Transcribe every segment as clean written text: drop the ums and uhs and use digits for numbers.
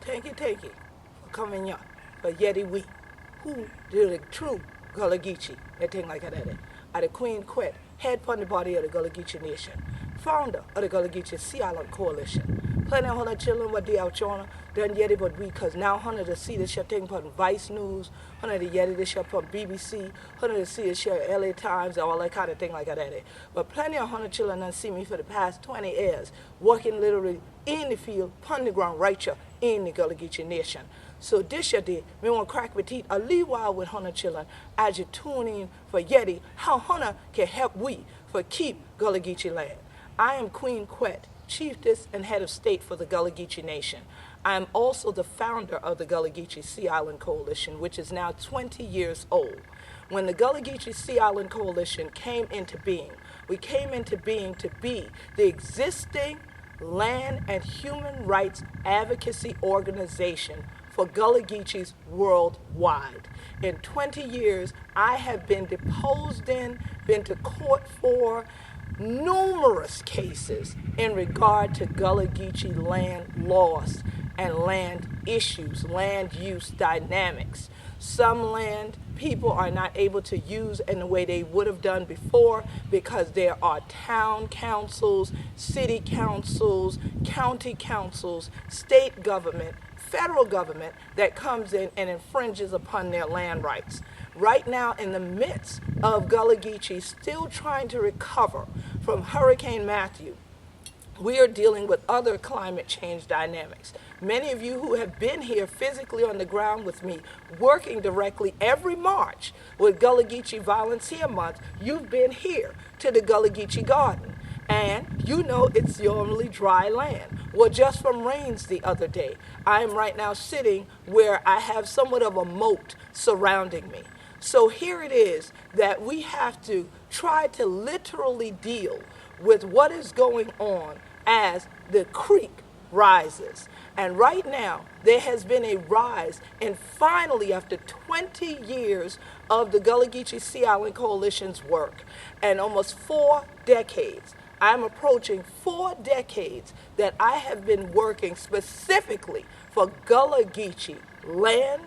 thank you for coming here for Yeti Week. Who the true Gullah Geechee, that thing like that. Are the Queen Quet, head upon the body of the Gullah Geechee Nation, founder of the Gullah Geechee Sea Island Coalition. Plenty of 100 children what they out China, done Yeti but we, cause now 100 to see this shit thing upon Vice News, 100 to Yeti this shit upon BBC, 100 to see this shit LA Times, all that kind of thing like that. But plenty of 100 children done see me for the past 20 years, working literally in the field, upon the ground, right here in the Gullah Geechee Nation. So this year, we want to crack with teeth a little while with 100 children as you tune in for Yeti, how 100 can help we for keep Gullah Geechee land. I am Queen Quet, Chiefess and Head of State for the Gullah Geechee Nation. I am also the founder of the Gullah Geechee Sea Island Coalition, which is now 20 years old. When the Gullah Geechee Sea Island Coalition came into being, we came into being to be the existing land and human rights advocacy organization for Gullah Geechees worldwide. In 20 years, I have been deposed in, been to court for numerous cases in regard to Gullah Geechee land loss and land issues, land use dynamics. Some land people are not able to use in the way they would have done before because there are town councils, city councils, county councils, state government, federal government that comes in and infringes upon their land rights. Right now, in the midst of Gullah Geechee still trying to recover from Hurricane Matthew, we are dealing with other climate change dynamics. Many of you who have been here physically on the ground with me, working directly every March with Gullah Geechee Volunteer Month, you've been here to the Gullah Geechee Garden. And you know it's normally dry land. Well, just from rains the other day, I am right now sitting where I have somewhat of a moat surrounding me. So here it is that we have to try to literally deal with what is going on as the creek rises. And right now, there has been a rise, and finally, after 20 years of the Gullah Geechee Sea Island Coalition's work, and almost 4 decades, I'm approaching 4 decades that I have been working specifically for Gullah Geechee land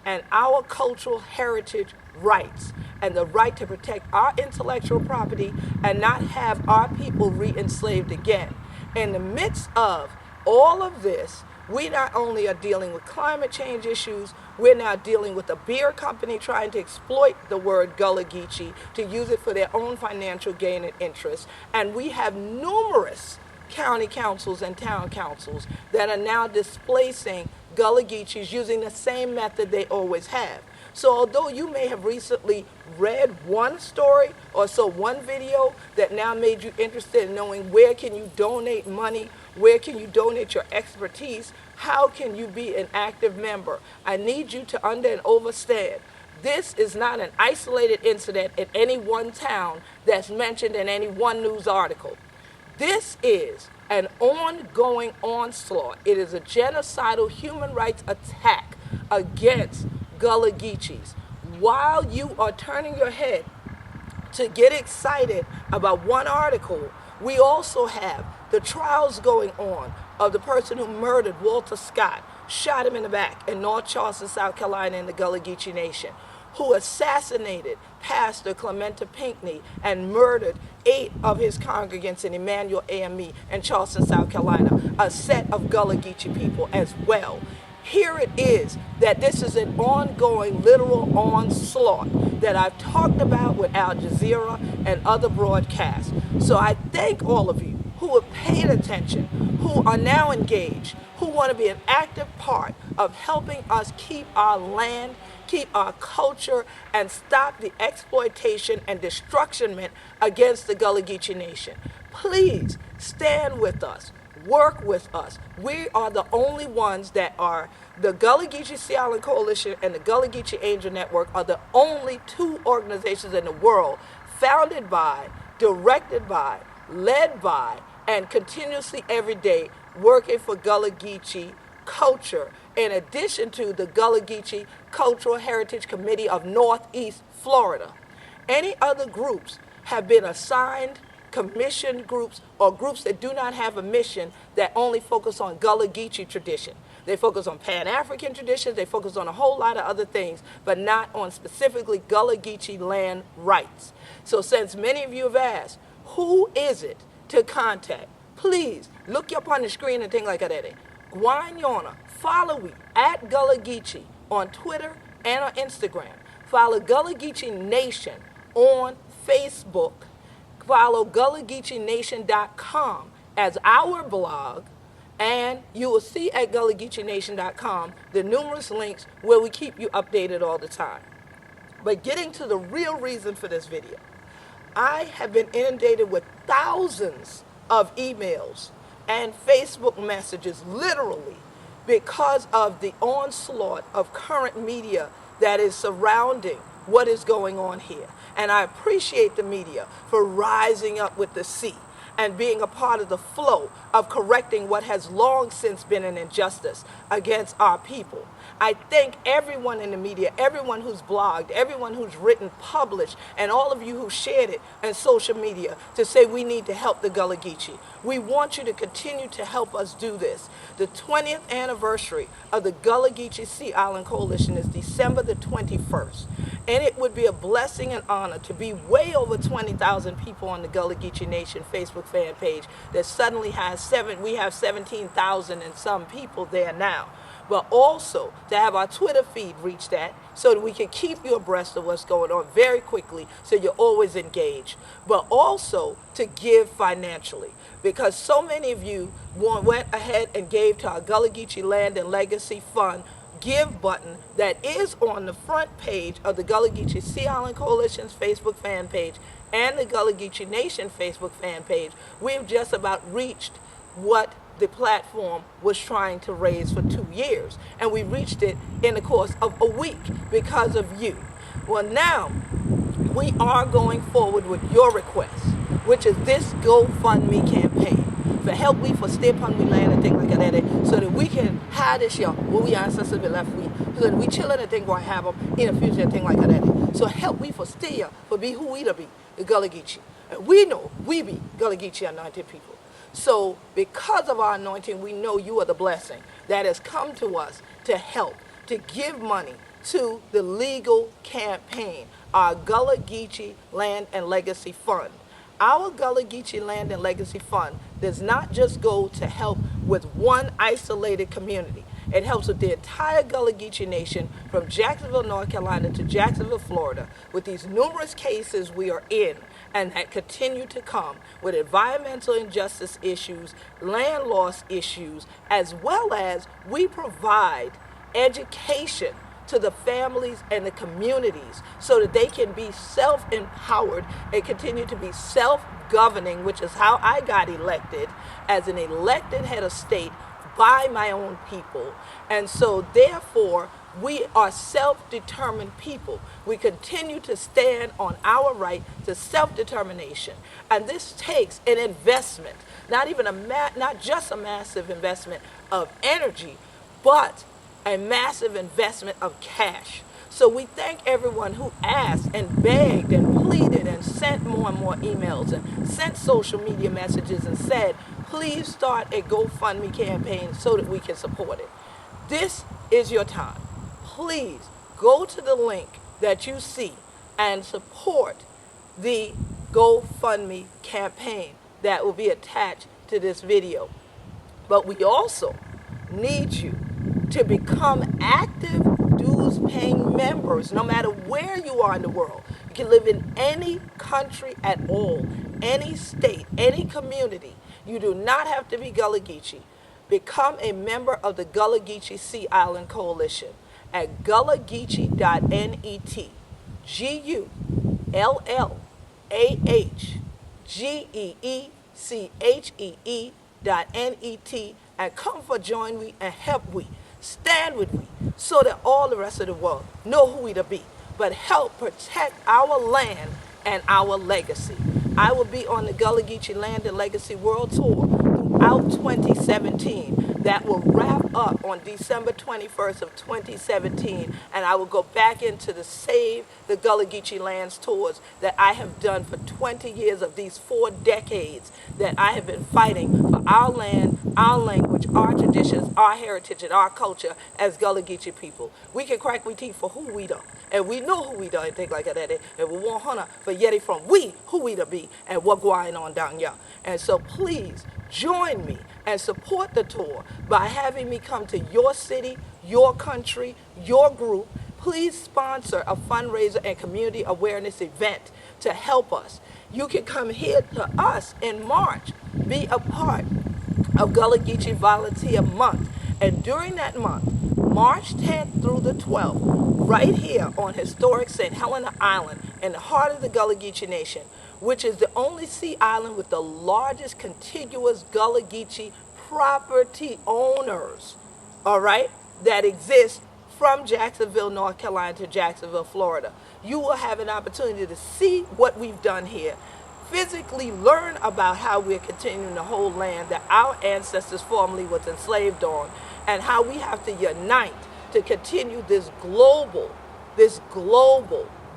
and our cultural heritage rights and the right to protect our intellectual property and not have our people re-enslaved again. In the midst of all of this, we not only are dealing with climate change issues, we're now dealing with a beer company trying to exploit the word Gullah Geechee to use it for their own financial gain and interest. And we have numerous county councils and town councils that are now displacing Gullah Geechees using the same method they always have. So although you may have recently read one story or saw one video that now made you interested in knowing where can you donate money, where can you donate your expertise, how can you be an active member, I need you to and understand. This is not an isolated incident in any one town that's mentioned in any one news article. This is an ongoing onslaught. It is a genocidal human rights attack against Gullah Geechees. While you are turning your head to get excited about one article, we also have the trials going on of the person who murdered Walter Scott, shot him in the back in North Charleston, South Carolina in the Gullah Geechee Nation, who assassinated Pastor Clementa Pinckney and murdered 8 of his congregants in Emmanuel AME in Charleston, South Carolina, a set of Gullah Geechee people as well. Here it is that this is an ongoing literal onslaught that I've talked about with Al Jazeera and other broadcasts. So I thank all of you who have paid attention, who are now engaged, who want to be an active part of helping us keep our land, keep our culture, and stop the exploitation and destruction against the Gullah Geechee Nation. Please stand with us. Work with us. We are the only ones that are, the Gullah Geechee Sea Island Coalition and the Gullah Geechee Angel Network are the only 2 organizations in the world founded by, directed by, led by, and continuously every day working for Gullah Geechee culture, in addition to the Gullah Geechee Cultural Heritage Committee of Northeast Florida. Any other groups have been assigned commissioned groups or groups that do not have a mission that only focus on Gullah Geechee tradition. They focus on Pan-African traditions. They focus on a whole lot of other things, but not on specifically Gullah Geechee land rights. So since many of you have asked, who is it to contact? Please look up on the screen and things like that. Guanyona, follow we at Gullah Geechee on Twitter and on Instagram. Follow Gullah Geechee Nation on Facebook. Follow GullahGeecheeNation.com as our blog, and you will see at GullahGeecheeNation.com the numerous links where we keep you updated all the time. But getting to the real reason for this video, I have been inundated with thousands of emails and Facebook messages, literally, because of the onslaught of current media that is surrounding what is going on here. And I appreciate the media for rising up with the sea and being a part of the flow of correcting what has long since been an injustice against our people. I thank everyone in the media, everyone who's blogged, everyone who's written, published, and all of you who shared it on social media to say we need to help the Gullah Geechee. We want you to continue to help us do this. The 20th anniversary of the Gullah Geechee Sea Island Coalition is December the 21st. And it would be a blessing and honor to be way over 20,000 people on the Gullah Geechee Nation Facebook fan page that suddenly has we have 17,000 and some people there now. But also to have our Twitter feed reach that so that we can keep you abreast of what's going on very quickly so you're always engaged. But also to give financially, because so many of you went ahead and gave to our Gullah Geechee Land and Legacy Fund give button that is on the front page of the Gullah Geechee Sea Island Coalition's Facebook fan page and the Gullah Geechee Nation Facebook fan page. We've just about reached what the platform was trying to raise for 2 years, and we reached it in the course of a week because of you. Well, now we are going forward with your request, which is this GoFundMe campaign for help we for stay upon we land and things like that, so that we can have this year what we ancestors be left with, so that we children and things going to have them in the future and things like that. So help we for stay here, for be who we to be, the Gullah Geechee. And we know we be Gullah Geechee anointed people. So because of our anointing, we know you are the blessing that has come to us to help, to give money to the legal campaign, our Gullah Geechee Land and Legacy Fund. Our Gullah Geechee Land and Legacy Fund does not just go to help with one isolated community. It helps with the entire Gullah Geechee Nation from Jacksonville, North Carolina to Jacksonville, Florida, with these numerous cases we are in and that continue to come with environmental injustice issues, land loss issues, as well as we provide education to the families and the communities so that they can be self-empowered and continue to be self-governing, which is how I got elected as an elected head of state by my own people. And so therefore, we are self-determined people. We continue to stand on our right to self-determination. And this takes an investment, not just a massive investment of energy, but a massive investment of cash. So we thank everyone who asked and begged and pleaded and sent more and more emails and sent social media messages and said, please start a GoFundMe campaign so that we can support it. This is your time. Please go to the link that you see and support the GoFundMe campaign that will be attached to this video. But we also need you to become active dues-paying members, no matter where you are in the world. You can live in any country at all, any state, any community. You do not have to be Gullah Geechee. Become a member of the Gullah Geechee Sea Island Coalition at gullahgeechee.net. GullahGeechee.net, and come for join we and help we. Stand with we so that all the rest of the world know who we to be, but help protect our land and our legacy. I will be on the Gullah Geechee Land and Legacy World Tour throughout 2017. That will wrap up on December 21st of 2017, and I will go back into the Save the Gullah Geechee Lands tours that I have done for 20 years of these 4 decades that I have been fighting for our land, our language, language, our traditions, our heritage, and our culture as Gullah Geechee people. We can crack we teeth for who we are. And we know who we are and things like that. And we want Hunter for Yeti from we, who we to be, and what going on down here. And so please join me and support the tour by having me come to your city, your country, your group. Please sponsor a fundraiser and community awareness event to help us. You can come here to us in March, be a part of Gullah Geechee Volunteer Month. And during that month, March 10th through the 12th, right here on historic St. Helena Island in the heart of the Gullah Geechee Nation, which is the only sea island with the largest contiguous Gullah Geechee property owners, all right, that exist from Jacksonville, North Carolina to Jacksonville, Florida. You will have an opportunity to see what we've done here, physically learn about how we're continuing to hold land that our ancestors formerly was enslaved on, and how we have to unite to continue this global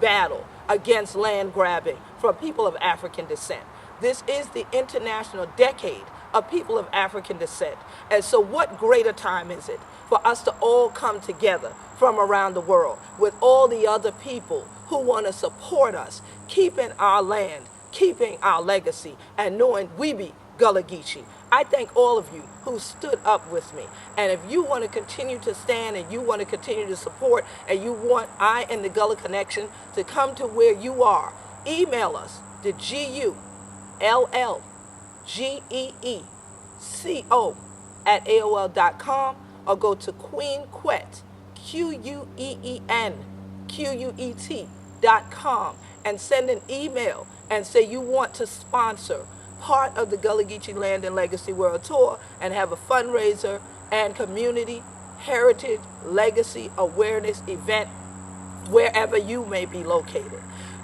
battle against land grabbing from people of African descent. This is the International Decade of People of African Descent. And so what greater time is it for us to all come together from around the world with all the other people who want to support us, keeping our land, keeping our legacy, and knowing we be Gullah Geechee. I thank all of you who stood up with me. And if you want to continue to stand and you want to continue to support and you want I and the Gullah Connection to come to where you are, email us to GULLGEECO@AOL.com or go to Queen Quet, QUEENQUET.com and send an email and say you want to sponsor part of the Gullah Geechee Land and Legacy World Tour and have a fundraiser and community heritage legacy awareness event wherever you may be located.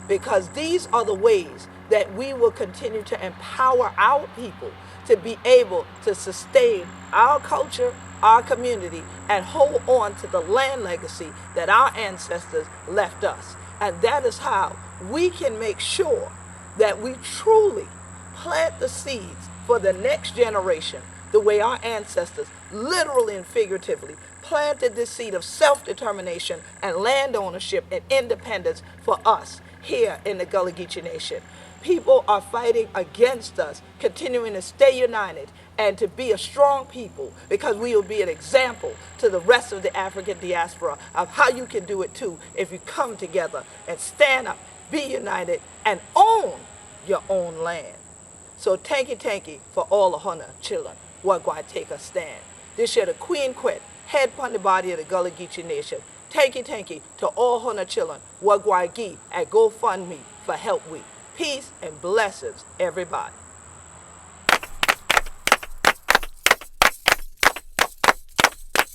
Because these are the ways that we will continue to empower our people to be able to sustain our culture, our community, and hold on to the land legacy that our ancestors left us. And that is how we can make sure that we truly plant the seeds for the next generation the way our ancestors literally and figuratively planted the seed of self-determination and land ownership and independence for us here in the Gullah Geechee Nation. People are fighting against us, continuing to stay united and to be a strong people, because we will be an example to the rest of the African diaspora of how you can do it too if you come together and stand up, be united, and own your own land. So thank you for all the Hunter children who are going to take a stand. This year the Queen Quet, head upon the body of the Gullah Geechee Nation. Thank you to all Hunter children who are going to give at GoFundMe for help we. Peace and blessings, everybody.